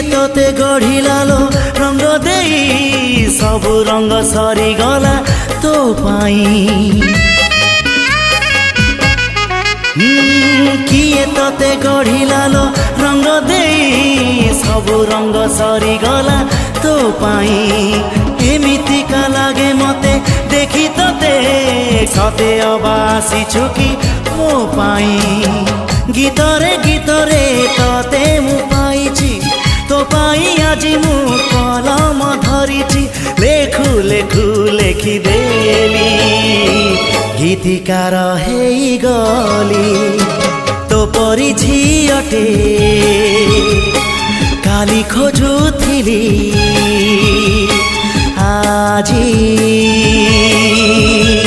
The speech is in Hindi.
तोते गढ़िलालो रंग देई सबु रंग सरी गला तो पाई किए तोते गढ़िलालो रंग देई सबु रंग सरी गला तो पाई एमितिका लागे मते देखी तोते सते अबासी छुकी मो पाई गीतरे गीतरे तोते मु पाइछि तो पाई आजि मु कलम धरिछि लेखु लेखु लेखि देली गीतिकार हेई गली तो परी झियटे काली खोजुथिली आजी।